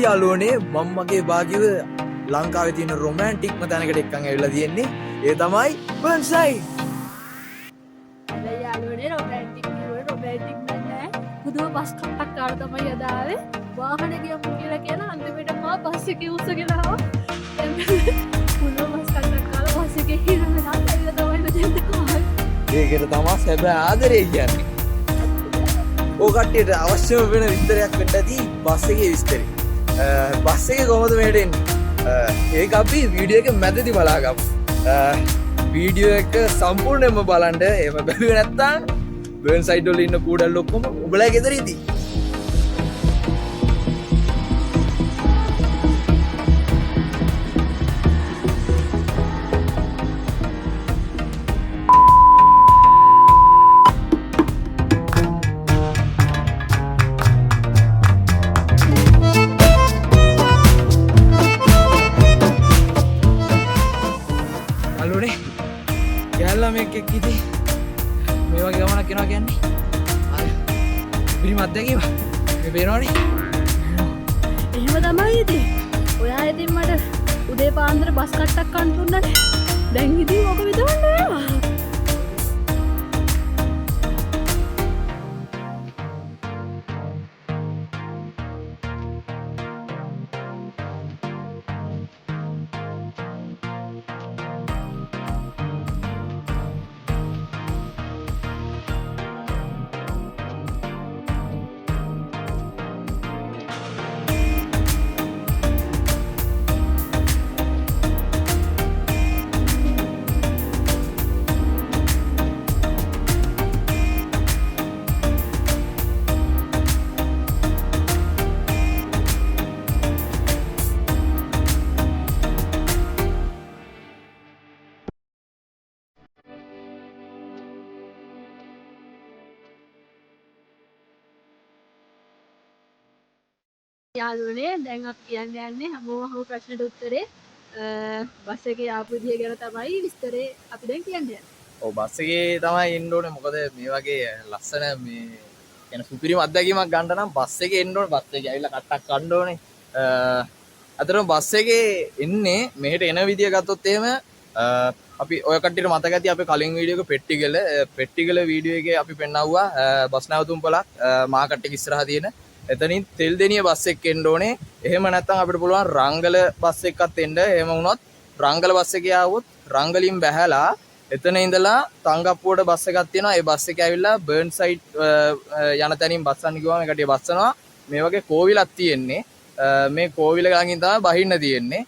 යාළුවනේ මම මගේ භාග්‍යව ලංකාවේ තියෙන රොමැන්ටික්ම තැනකට එක්කන් ඇවිල්ලා තියෙන්නේ. ඒ තමයි බර්න්සයිඩ්. යාළුවනේ රොමැන්ටික් නෑ. පුදුම බස් කට්ටක් කාලා තමයි යදාවේ. වාහනේ ගියමු කියලා කියලා අන්තිමට මා බස් එකේ උස්සගෙන ආවා. පුදුම බස් කට්ටක් කාලා බස් එකේ හිරගෙන ආවිල්ලා තමයි මෙතෙන්ට ආවේ. ඒකට තමයි සැබෑ ආදරේ කියන්නේ. ඕක කට්ටියට අවශ්‍යම වෙන විස්තරයක් වෙන්න ඇති බස් එකේ විස්තරේ. බස් එකේ කොහොමද මෙහෙට එන්නේ? ඒක අපි වීඩියෝ එක මැදදී බලාගමු. වීඩියෝ එක සම්පූර්ණයෙන්ම බලන්න. එහෙම බැලුවේ නැත්නම් බර්න්සයිඩ් වල ඉන්න කූඩල් ඔක්කොම ඔබලා ගෙදර ඉදී. මේක ඉතින් මේ වගේ ගමනක් යනවා කියන්නේ පිරිමත් දැකීම මේ පේනවනේ. එහෙම තමයි ඉතින්. ඔයා ඉතින් මට උදේ පාන්දර බස් කට්ටක් කන්න දුන්නානේ. දැන් ඉතින් ඔක විතරක් නෑ. යාළුවනේ දැන් අපි කියන්න යන්නේ හැමෝම අහපු ප්‍රශ්නෙට උත්තරේ බස් එකේ ආපු විදිය ගැන තමයි විස්තරේ අපි දැන් කියන්නේ. ඔව් බස් එකේ තමයි එන්න ඕනේ. මොකද මේ වගේ ලස්සන මේ කියන සුපිරිම අත්දැකීමක් ගන්න නම් බස් එකේ එන්න ඕනේ. බස් එකේ ඇවිල්ලා කට්ටක් කන්න ඕනේ. අතරම බස් එකේ එන්නේ මෙහෙට එන විදිය ගත්තොත් එහෙම අපි ඔය කට්ටියට මතක ඇති අපි කලින් වීඩියෝ එක පෙට්ටිගල වීඩියෝ එකේ අපි පෙන්නවුවා බස් නැවතුම්පලක් මාකට් එක ඉස්සරහා තියෙන. එතනින් තෙල්දෙනිය බස් එකක් එන්න ඕනේ. එහෙම නැත්නම් අපිට පුළුවන් රංගල බස් එකක්වත් එන්න. එහෙම වුණොත් රංගල බස් එකේ ආවොත් රංගලින් බැහැලා එතන ඉඳලා තංගප්පුවට බස් එකක් තියෙනවා. ඒ බස් එක ඇවිල්ලා බර්න්සයිඩ් යන තැනින් බස්සන්න කිව්වම ඒකට බස්සනවා. මේ වගේ කෝවිලක් තියෙන්නේ. මේ කෝවිල ගාමින් තමයි බහින්න තියෙන්නේ.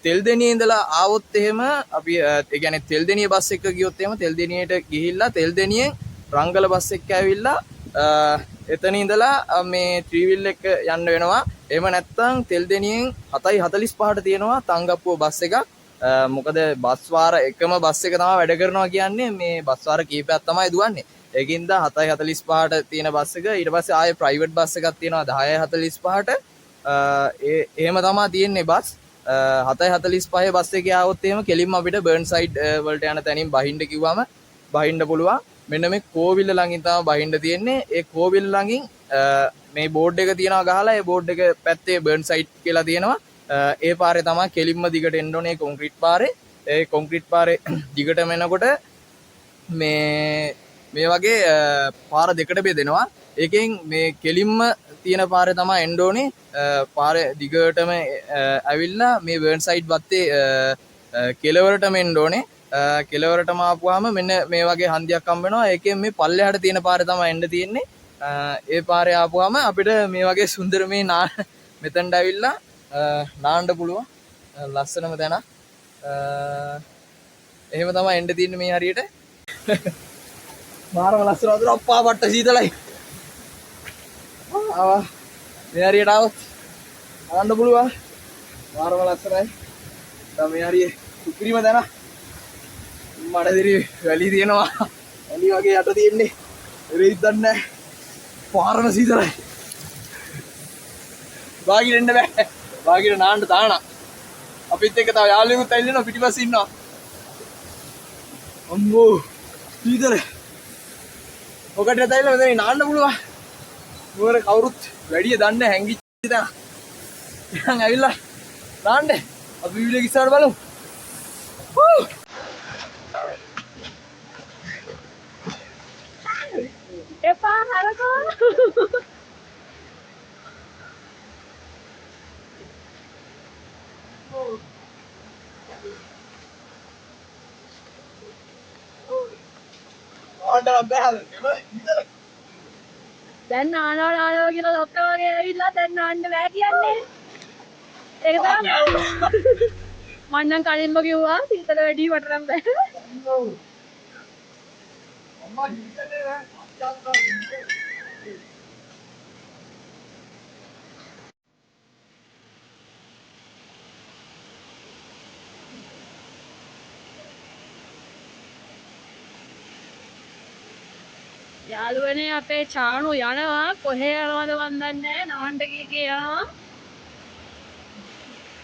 තෙල්දෙනිය ඉඳලා ආවොත් එහෙම අපි ඒ කියන්නේ තෙල්දෙනිය බස් එක ගියොත් එහෙම තෙල්දෙනියට ගිහිල්ලා තෙල්දෙනියෙන් රංගල බස් එක ඇවිල්ලා එතන ඉඳලා මේ ත්‍රිවිල් එක යන්න වෙනවා. එහෙම නැත්නම් තෙල්දෙනියෙන් 7:45ට තියෙනවා තංගප්පුව බස් එකක්. මොකද බස් වාර එකම බස් එක තමයි වැඩ කරනවා කියන්නේ. මේ බස් වාර කීපයක් තමයි දුවන්නේ. ඒකින්ද 7:45ට තියෙන බස් එක ඊට පස්සේ ආයේ ප්‍රයිවට් බස් එකක් තියෙනවා 10:45ට. එහෙම තමයි තියෙන්නේ බස්. 7:45 බස් එකේ ආවොත් එහෙම කෙලින්ම අපිට බර්න්සයිඩ් වලට යන තැනින් බහින්න කිව්වම බහින්න පුළුවන්. මෙන්න මේ කෝවිල ළඟින් තමයි බහින්න තියෙන්නේ. ඒ කෝවිල ළඟින් මේ බෝඩ් එක තියනවා ගහලා ඒ බෝඩ් එක පැත්තේ බර්න්සයිඩ් කියලා තියෙනවා. ඒ පාරේ තමයි කෙලින්ම දිගට එන්න ඕනේ කොන්ක්‍රීට් පාරේ. ඒ කොන්ක්‍රීට් පාරේ දිගටම එනකොට මේ වගේ පාර දෙකට බෙදෙනවා. ඒකෙන් මේ කෙලින්ම තියෙන පාරේ තමයි එන්න ඕනේ. පාරේ දිගටම ඇවිල්ලා මේ බර්න්සයිඩ් වත්තේ කෙළවරටම එන්න ඕනේ. කෙලවරටම ආපුවාම මෙන්න මේ වගේ හන්දියක් හම්බ වෙනවා. ඒකෙන් මේ පල්ලෙහාට තියෙන පාරේ තමයි එන්න තියෙන්නේ. ඒ පාරේ ආපුවාම අපිට මේ වගේ සුන්දර මේ මෙතනට ඇවිල්ලා නාන්න පුළුවන්. ලස්සනම තැන. එහෙම තමයි එන්න තියෙන්නේ මේ හරියට. මාරම ලස්සන වතුර අප්පා පට්ට සීතලයි. ආවා මේ හරියට આવොත් නාන්න පුළුවන්. මාරම ලස්සනයි. දැන් මේ හරිය සුපිරිම තැන. මඩදිරි වැලි තියෙනවා. වැලි වගේ යට තියෙන්නේ. එරෙයිද දන්නේ නැහැ. පාරම සීතලයි. වාගිර එන්න බෑ. වාගිර නාන්න තානා. අපිත් එක්ක තව යාළුවෙකුත් ඇවිල්ලා පිටිපස්සේ ඉන්නවා. අම්මෝ සීතල. ඔකට ඇවිල්ලා මෙතන නාන්න පුළුවන්. මොකද කවුරුත් වැඩිය දන්නේ හැංගිච්ච තැන. දැන් ඇවිල්ලා දාන්න අපි වීඩියෝ එක ඉස්සරහට බලමු. එපා හරකෝ. දැන් නානවා කියලා ડોක්ටර් වගේ ඇවිල්ලා දැන් නාන්න බෑ කියන්නේ. ඒක තමයි. මම නම් කලින්ම කිව්වා සීතල වැඩි මට නම් බෑ. අම්මා හිතන්නේ නෑ. යාළුවනේ අපේ චානු යනවා කොහේ යනවද මන් දන්නේ නැහැ නවන්න කී යනවා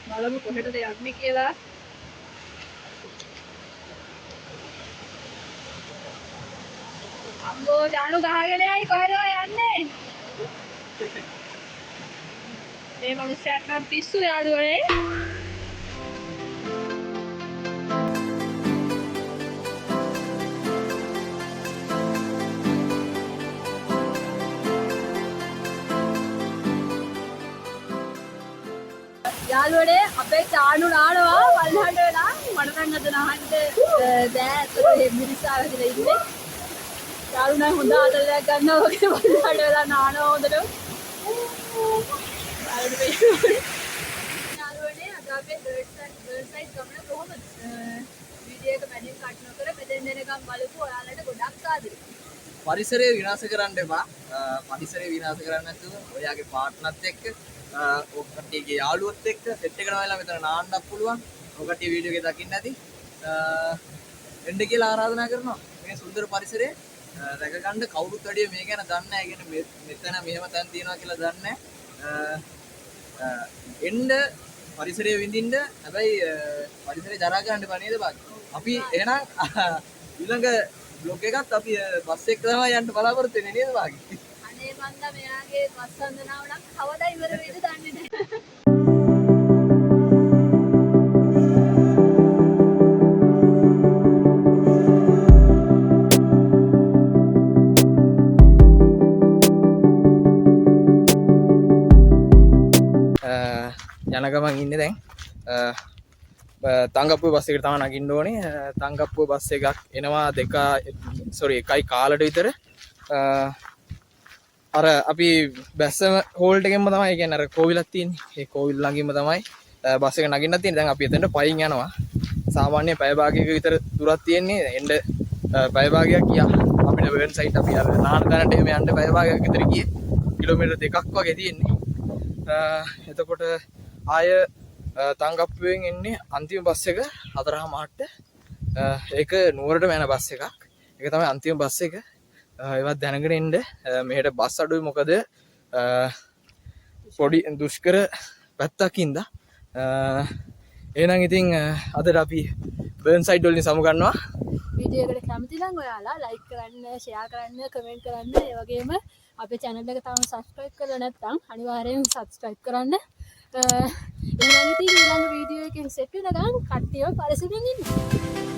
බලමු කොහෙටද යන්නේ කියලා අම්මෝ චානු ගහගෙන යයි කොහෙද යන්නේ මේ මිනිස්සුන්ට නම් පිස්සු යාළුවනේ යාළුවනේ අපේ චානු නානවා වල්හඬ වෙලා මට නම් අද නහන්න බෑ අතට මිරිසා වැදලා ඉන්නේ චානු නම් හොඳ ආදරයක් ගන්නවා වගේ වල්හඬ වෙලා නානවා හොඳට යාළුවනේ අද අපේ ගර්ල් සයිඩ් ගමන කොහොමද වීඩියෝ එක මැදින් කට් නොකර මෙතෙන් දෙනකම් බලපු ඔයාලට ගොඩක් ආදරේ පරිසරය විනාශ කරන්න එපා. පරිසරය විනාශ කරන්න නැතුව ඔයාගේ පාර්ට්නර්ත් එක්ක ඔකටගේ යාළුවොත් එක්ක සෙට් එකකට වෙලා මෙතන නාන්නත් පුළුවන්. ඔකට වීඩියෝ එක දකින්න ඇති. එන්න කියලා ආරාධනා කරනවා. මේ සුන්දර පරිසරය රැක ගන්න කවුරුත් වැඩිය මේ ගැන දන්නේ නැහැ. කියන්නේ මෙතන මෙහෙම තැන් තියෙනවා කියලා දන්නේ නැහැ. එන්න පරිසරය විඳින්න. හැබැයි පරිසරය දරා ගන්න එපා නේද බාග්? අපි එහෙනම් ඊළඟ බ්ලොග් එකත් අපි බස් එක තමයි යන්න බලාපොරොත්තු වෙන්නේ නේද බාගි? අනේ මන්ද මෙයාගේ බස් වන්දනාව නම් කවදා ඉවර වෙයිද දන්නේ නැහැ. යන ගමන් ඉන්නේ දැන් තංගප්පුව බස් එකට තමයි නගින්න ඕනේ. තංගප්පුව බස් එකක් එනවා එකයි කාලට විතර. අර අපි බැස්සම හෝල්ට් එකෙන්ම තමයි කියන්නේ අර කෝවිලක් තියෙන්නේ. ඒ කෝවිල ළඟින්ම තමයි බස් එක නගින්නත් තියෙන්නේ. දැන් අපි එතනට පයින් යනවා. සාමාන්‍ය පැය භාගයක විතර දුරක් තියෙන්නේ. එන්න පැය භාගයක් ගියා. අපිට වර්න් සයිට් අපි අර නාන තැනට එමෙ යන්න පැය භාගයක් විතර ගියේ. කිලෝමීටර් 2ක් වගේ තියෙන්නේ. එතකොට ආය තංගප්පුවෙන් එන්නේ අන්තිම බස් එක 4:00ට. ඒක නුවරටම යන බස් එකක්. ඒක තමයි අන්තිම බස් එක. ඒවත් දැනගෙන ඉන්න. මෙහෙට බස් අඩුයි මොකද පොඩි දුෂ්කර පැත්තක් ඉඳලා. එහෙනම් ඉතින් අදට අපි බර්න් සයිඩ් වලින් සමු ගන්නවා. වීඩියෝ එකට කැමති නම් ඔයාලා ලයික් කරන්න, ෂෙයා කරන්න, කමෙන්ට් කරන්න. ඒ වගේම අපේ channel එක තාම subscribe කරලා නැත්නම් අනිවාර්යෙන් subscribe කරන්න. එහෙනම් ඉතින් ඊළඟ වීඩියෝ එකෙන් සෙට් වෙනකන් කට්ටියව පරිස්සමෙන් ඉන්න.